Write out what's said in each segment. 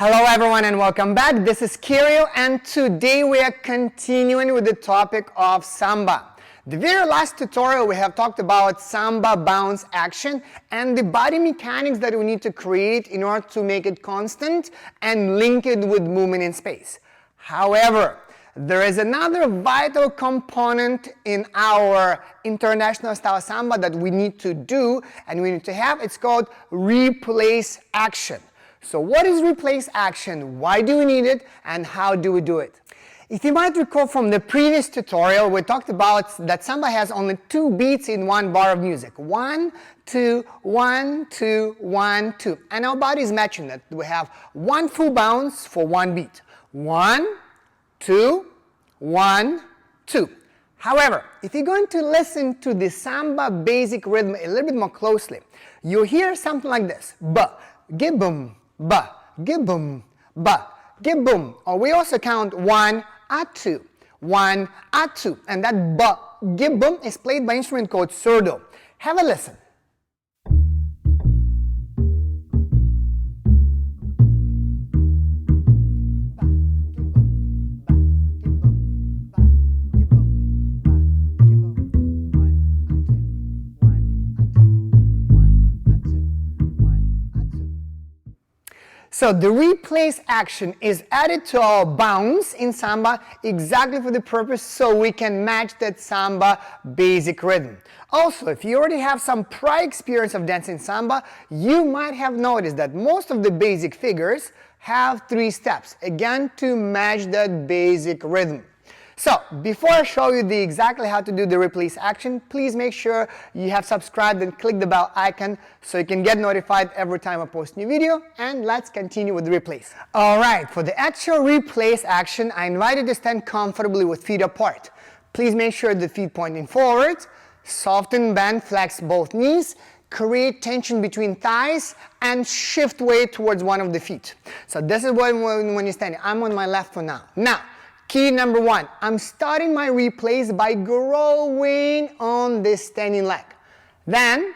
Hello everyone and welcome back. This is Kyryl and today we are continuing with the topic of samba. The very last tutorial we have talked about samba bounce action and the body mechanics that we need to create in order to make it constant and link it with movement in space. However, there is another vital component in our international style samba that we need to do and we need to have. It's called replace action. So what is replace action? Why do we need it? And how do we do it? If you might recall from the previous tutorial, we talked about that samba has only 2 beats in one bar of music. 1, 2, 1, 2, 1, 2. And our body is matching that. We have 1 full bounce for 1 beat. 1, 2, 1, 2. However, if you're going to listen to the samba basic rhythm a little bit more closely, you'll hear something like this. Ba, give boom. Ba, give boom, ba, give boom. Or we also count 1, 2, 1, 2. And that ba, give boom is played by an instrument called surdo. Have a listen. So the replace action is added to our bounce in samba exactly for the purpose so we can match that samba basic rhythm. Also, if you already have some prior experience of dancing samba, you might have noticed that most of the basic figures have 3 steps, again to match that basic rhythm. So, before I show you exactly how to do the replace action, please make sure you have subscribed and click the bell icon so you can get notified every time I post a new video, and let's continue with the replace. Alright, for the actual replace action, I invite you to stand comfortably with feet apart. Please make sure the feet pointing forward, soften, bend, flex both knees, create tension between thighs, and shift weight towards one of the feet. So this is when you're standing. I'm on my left for now. Now, key number 1, I'm starting my replace by growing on this standing leg. Then,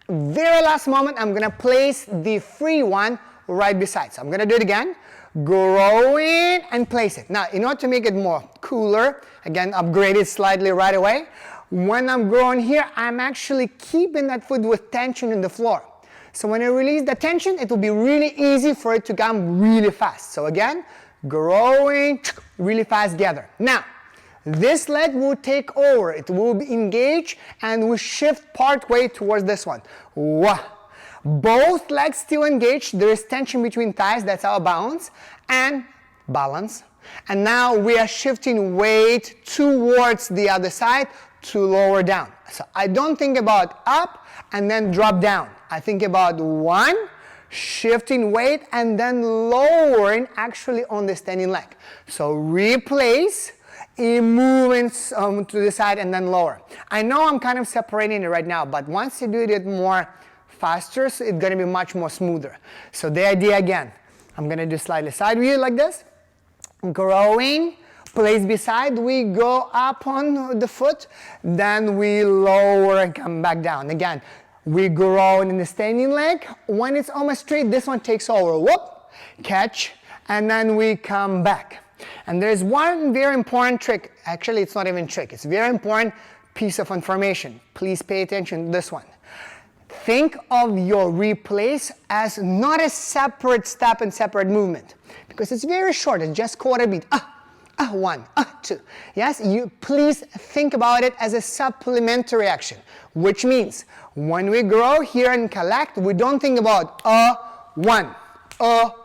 very last moment, I'm going to place the free one right beside. So I'm going to do it again. Growing and place it. Now, in order to make it more cooler, again, upgrade it slightly right away. When I'm growing here, I'm actually keeping that foot with tension in the floor. So when I release the tension, it will be really easy for it to come really fast. So again, growing really fast together. Now, this leg will take over. It will be engaged and will shift part way towards this one. Wah. Both legs still engaged. There is tension between thighs. That's our bounce and balance. And now we are shifting weight towards the other side to lower down. So I don't think about up and then drop down. I think about 1, shifting weight and then lowering actually on the standing leg. So replace, moving to the side and then lower. I know I'm kind of separating it right now, but once you do it more faster, so it's going to be much more smoother. So the idea again, I'm going to do slightly side view like this, growing, place beside, we go up on the foot, then we lower and come back down. Again, we grow in the standing leg. When it's almost straight, this one takes over. Whoop, catch, and then we come back. And there's one very important trick. Actually, it's not even a trick. It's a very important piece of information. Please pay attention to this one. Think of your replace as not a separate step and separate movement. Because it's very short. It's just quarter beat. 1, 2. Yes, you please think about it as a supplementary action, which means when we grow here and collect, we don't think about 1,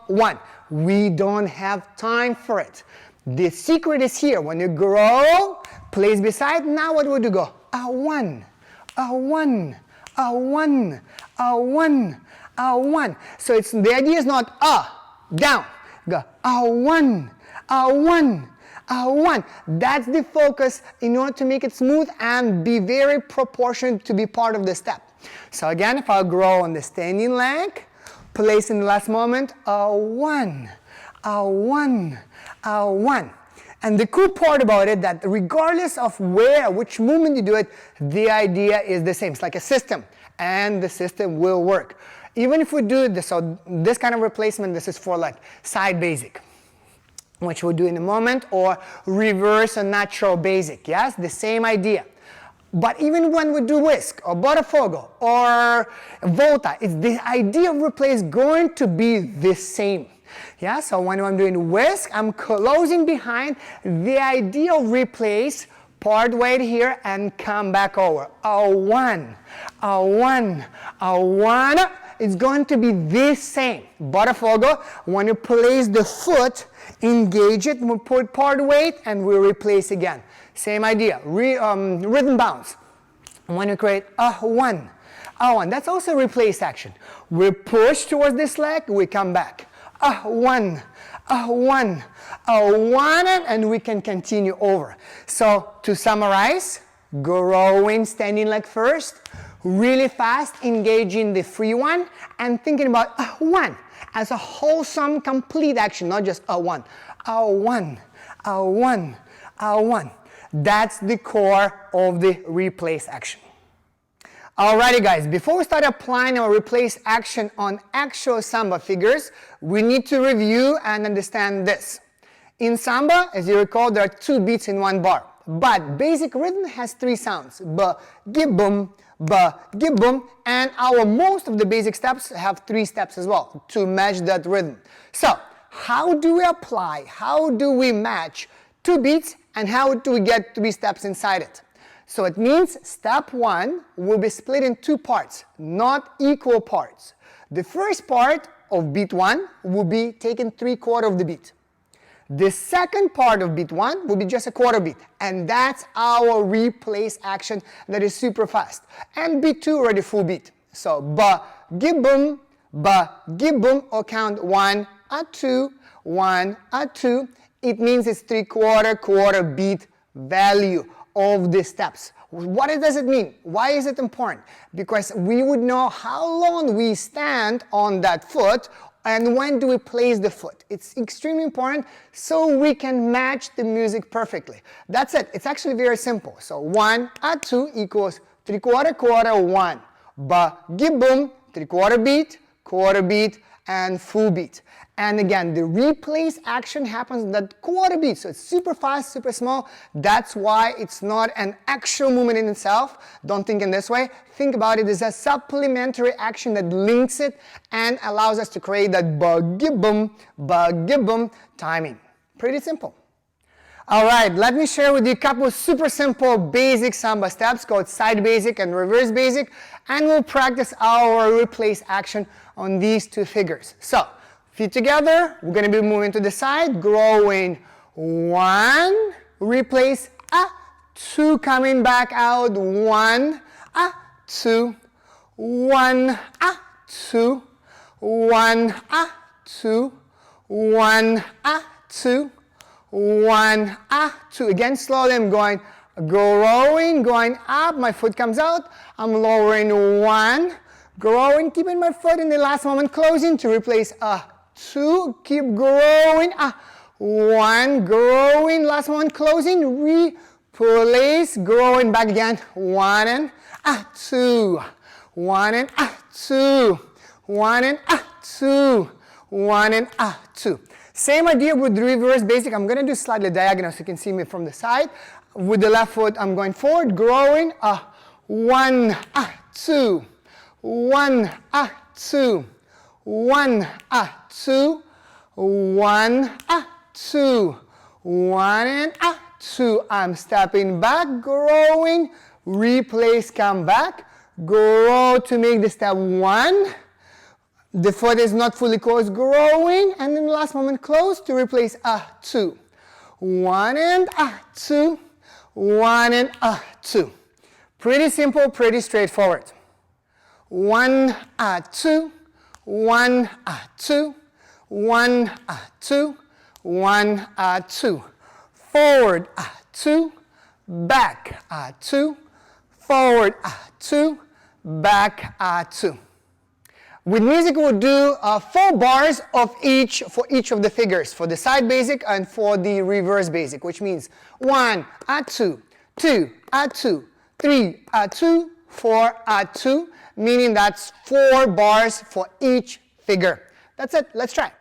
1. We don't have time for it. The secret is here. When you grow, place beside, now what would you go? 1, 1, 1, 1, 1. So it's the idea is not down. Go 1, 1. 1. That's the focus in order to make it smooth and be very proportionate to be part of the step. So again, if I grow on the standing leg, place in the last moment, 1, 1, 1. And the cool part about it that regardless of which movement you do it, the idea is the same. It's like a system, and the system will work. Even if we do this, so this kind of replacement, this is for like side basic, which we'll do in a moment, or reverse or natural basic, yes? The same idea. But even when we do whisk, or botafogo, or volta, it's the idea of replace going to be the same. Yeah, so when I'm doing whisk, I'm closing behind. The idea of replace, part weight here and come back over. A one, a one, a one. It's going to be the same. Botafogo, when you place the foot, engage it, we put part weight, and we replace again. Same idea, rhythm bounce. When you create a one, that's also a replace action. We push towards this leg, we come back. A one, and we can continue over. So to summarize, growing, standing leg first, really fast, engaging the free one, and thinking about a one as a wholesome, complete action, not just a one. A one, a one, a one. That's the core of the replace action. Alrighty guys, before we start applying our replace action on actual samba figures, we need to review and understand this. In samba, as you recall, there are 2 beats in 1 bar, but basic rhythm has 3 sounds. Ba, give boom, and most of the basic steps have 3 steps as well to match that rhythm. So, how do we apply, how do we match 2 beats, and how do we get 3 steps inside it? So it means step 1 will be split in 2 parts, not equal parts. The first part of beat 1 will be taken 3/4 of the beat. The second part of beat 1 will be just a quarter beat, and that's our replace action that is super fast. And beat 2 already full beat. So ba, give boom, or count 1, a 2, 1, a 2. It means it's 3/4 beat value of the steps. What does it mean? Why is it important? Because we would know how long we stand on that foot and when do we place the foot. It's extremely important so we can match the music perfectly. That's it. It's actually very simple. So 1, a 2 equals 3/4, 1. Ba, give boom, 3/4 beat, quarter beat, and full beat. And again, the replace action happens in that quarter beat, so it's super fast, super small. That's why it's not an actual movement in itself. Don't think in this way. Think about it as a supplementary action that links it and allows us to create that ba-gib-boom timing. Pretty simple. All right, let me share with you a couple of super simple basic samba steps called side basic and reverse basic, and we'll practice our replace action on these 2 figures. So, feet together, we're going to be moving to the side, growing 1, replace, a 2, coming back out, 1, a 2, 1, a 2, 1, a 2, 1, a 2, 1, a 2. Again, slowly I'm going, growing, going up, my foot comes out, I'm lowering 1, growing, keeping my foot in the last moment, closing to replace a 2, keep growing, 1, growing, last one, closing, replace, growing, back again, 1 and 2, 1 and 2, 1 and 2, 1 and 2. Same idea with the reverse basic. I'm going to do slightly diagonal so you can see me from the side. With the left foot, I'm going forward, growing, 1, 2, 1, 2, 1, 2, 1, 2, 1 and 2. I'm stepping back, growing, replace, come back, grow to make the step 1. The foot is not fully closed, growing, and then the last moment close to replace a 2. 1 and 2, 1 and 2. Pretty simple, pretty straightforward. 1, 2, 1, 2, 1, 2, 1, 2. Forward, 2, back, 2, forward, 2, back, 2. With music, we'll do 4 bars of each for each of the figures, for the side basic and for the reverse basic, which means 1, 2, 2, 2, 3, 2, 4, 2. meaning that's 4 bars for each figure. That's it. Let's try.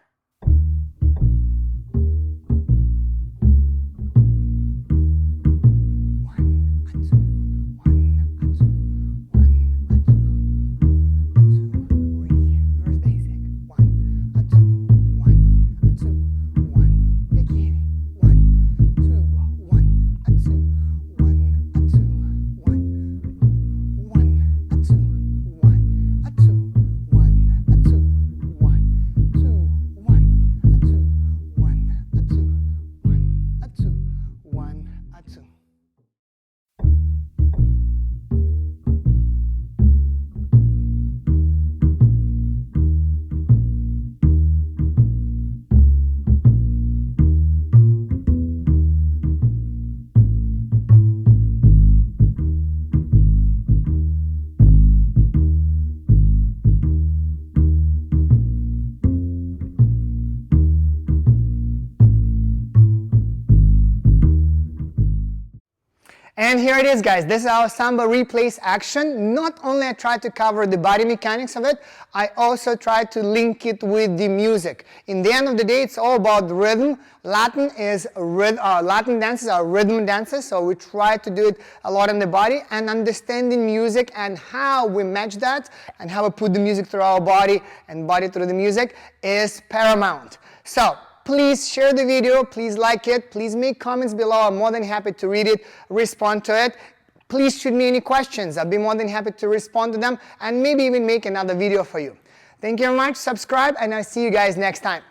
And here it is, guys. This is our samba replace action. Not only I tried to cover the body mechanics of it, I also tried to link it with the music. In the end of the day, it's all about rhythm. Latin dances are rhythm dances, so we try to do it a lot in the body, and understanding music and how we match that and how we put the music through our body and body through the music is paramount. So please share the video, please like it, please make comments below. I'm more than happy to read it, respond to it. Please shoot me any questions. I'll be more than happy to respond to them and maybe even make another video for you. Thank you very much, subscribe, and I'll see you guys next time.